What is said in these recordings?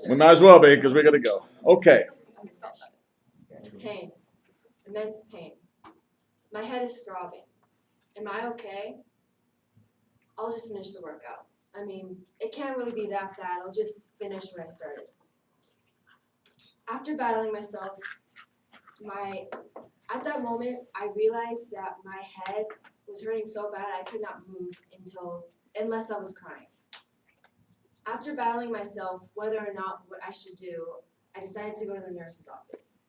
We might as well be, because we gotta go. Okay. Pain. Immense pain. My head is throbbing. Am I okay? I'll just finish the workout. I mean, it can't really be that bad. I'll just finish where I started. After battling myself, at that moment, I realized that my head was hurting so bad I could not move unless I was crying. After battling myself, whether or not what I should do, I decided to go to the nurse's office.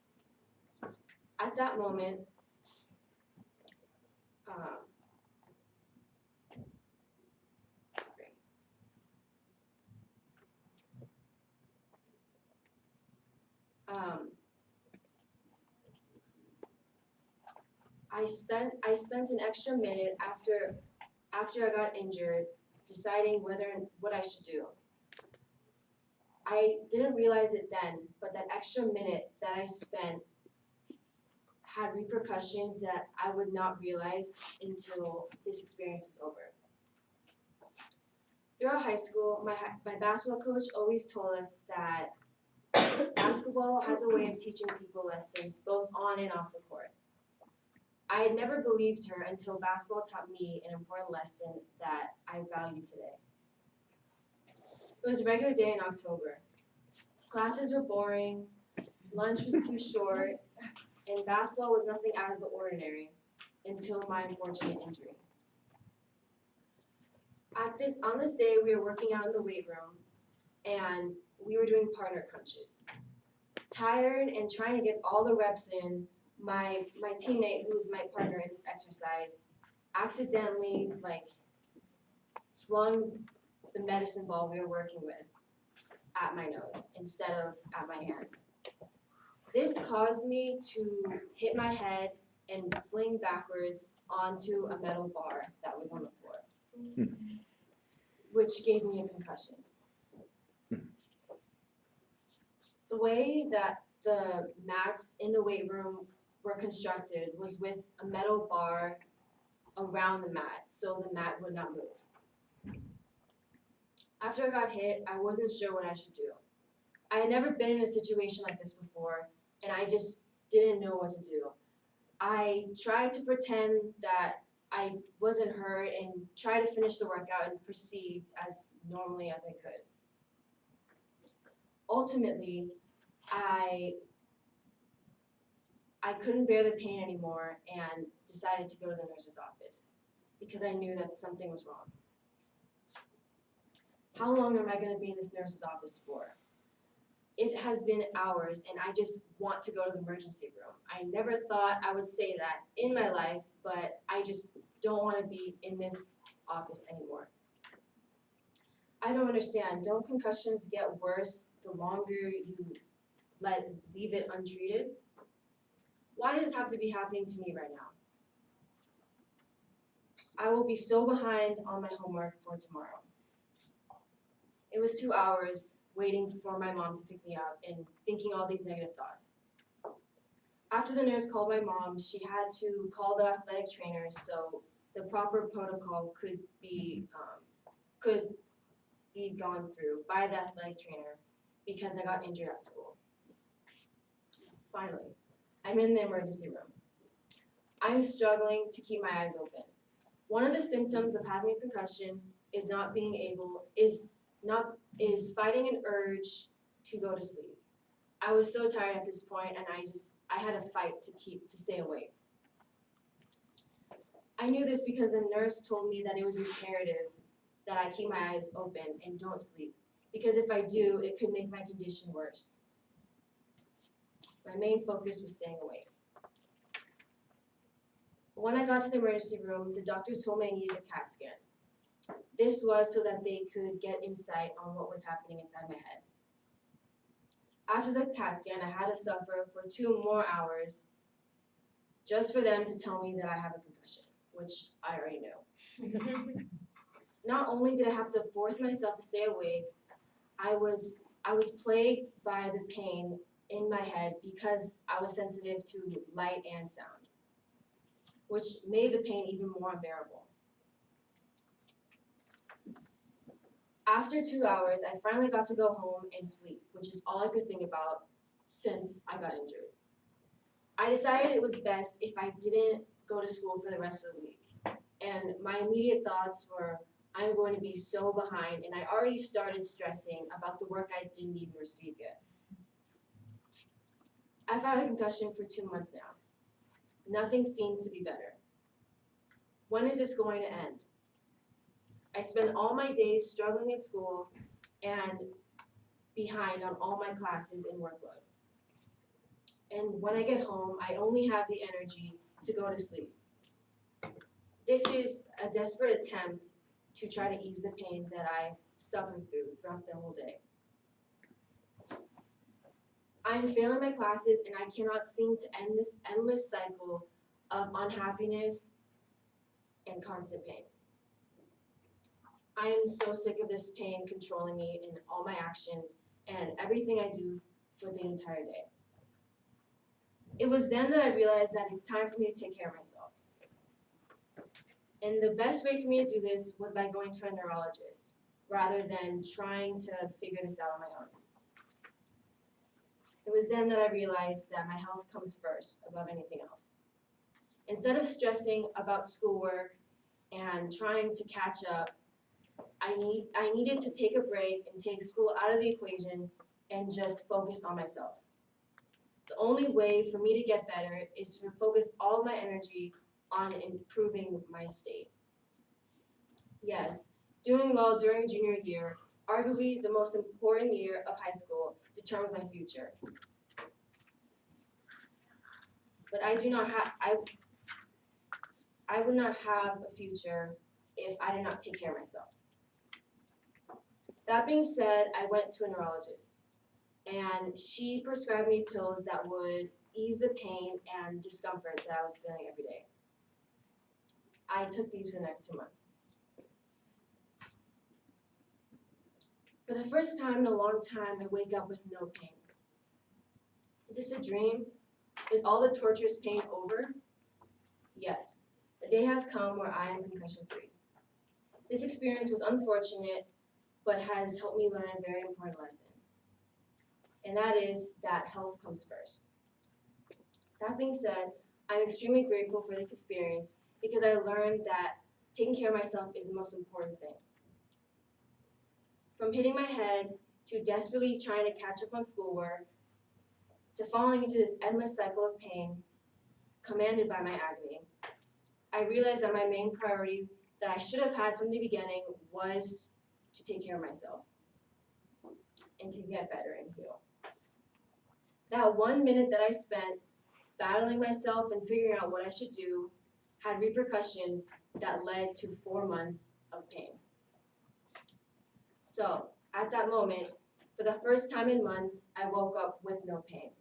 At that moment, I spent an extra minute after I got injured deciding what I should do. I didn't realize it then, but that extra minute that I spent had repercussions that I would not realize until this experience was over. Throughout high school, my basketball coach always told us that basketball has a way of teaching people lessons both on and off the court. I had never believed her until basketball taught me an important lesson that I value today. It was a regular day in October. Classes were boring, lunch was too short, and basketball was nothing out of the ordinary until my unfortunate injury. On this day, we were working out in the weight room, and we were doing partner crunches. Tired and trying to get all the reps in, my teammate, who was my partner in this exercise, accidentally flung the medicine ball we were working with at my nose instead of at my hands. This caused me to hit my head and fling backwards onto a metal bar that was on the floor, which gave me a concussion. The way that the mats in the weight room were constructed was with a metal bar around the mat, so the mat would not move. After I got hit, I wasn't sure what I should do. I had never been in a situation like this before, and I just didn't know what to do. I tried to pretend that I wasn't hurt and try to finish the workout and proceed as normally as I could. Ultimately, I couldn't bear the pain anymore and decided to go to the nurse's office because I knew that something was wrong. How long am I going to be in this nurse's office for? It has been hours and I just want to go to the emergency room. I never thought I would say that in my life, but I just don't want to be in this office anymore. I don't understand. Don't concussions get worse the longer you leave it untreated? Why does this have to be happening to me right now? I will be so behind on my homework for tomorrow. It was 2 hours waiting for my mom to pick me up and thinking all these negative thoughts. After the nurse called my mom, she had to call the athletic trainer so the proper protocol could be gone through by the athletic trainer because I got injured at school. Finally, I'm in the emergency room. I'm struggling to keep my eyes open. One of the symptoms of having a concussion is fighting an urge to go to sleep. I was so tired at this point and I had a fight to stay awake. I knew this because a nurse told me that it was imperative that I keep my eyes open and don't sleep, because if I do, it could make my condition worse. My main focus was staying awake. When I got to the emergency room, the doctors told me I needed a CAT scan. This was so that they could get insight on what was happening inside my head. After the CAT scan, I had to suffer for 2 more hours just for them to tell me that I have a concussion, which I already knew. Not only did I have to force myself to stay awake, I was plagued by the pain in my head because I was sensitive to light and sound, which made the pain even more unbearable. After 2 hours, I finally got to go home and sleep, which is all I could think about since I got injured. I decided it was best if I didn't go to school for the rest of the week. And my immediate thoughts were, I'm going to be so behind, and I already started stressing about the work I didn't even receive yet. I've had a concussion for 2 months now. Nothing seems to be better. When is this going to end? I spend all my days struggling at school and behind on all my classes and workload. And when I get home, I only have the energy to go to sleep. This is a desperate attempt to try to ease the pain that I suffered through throughout the whole day. I'm failing my classes and I cannot seem to end this endless cycle of unhappiness and constant pain. I am so sick of this pain controlling me in all my actions and everything I do for the entire day. It was then that I realized that it's time for me to take care of myself. And the best way for me to do this was by going to a neurologist, rather than trying to figure this out on my own. It was then that I realized that my health comes first above anything else. Instead of stressing about schoolwork and trying to catch up, I needed to take a break and take school out of the equation and just focus on myself. The only way for me to get better is to focus all of my energy on improving my state. Yes, doing well during junior year, arguably the most important year of high school, determined my future. But I would not have a future if I did not take care of myself. That being said, I went to a neurologist, and she prescribed me pills that would ease the pain and discomfort that I was feeling every day. I took these for the next 2 months. For the first time in a long time, I wake up with no pain. Is this a dream? Is all the torturous pain over? Yes, the day has come where I am concussion-free. This experience was unfortunate, but has helped me learn a very important lesson. And that is that health comes first. That being said, I'm extremely grateful for this experience because I learned that taking care of myself is the most important thing. From hitting my head to desperately trying to catch up on schoolwork, to falling into this endless cycle of pain commanded by my agony, I realized that my main priority that I should have had from the beginning was to take care of myself and to get better and heal. That 1 minute that I spent battling myself and figuring out what I should do had repercussions that led to 4 months of pain. So, at that moment, for the first time in months, I woke up with no pain,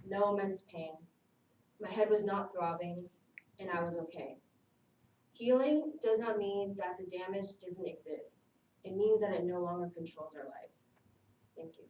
no immense pain. My head was not throbbing, and I was okay. Healing does not mean that the damage doesn't exist. It means that it no longer controls our lives. Thank you.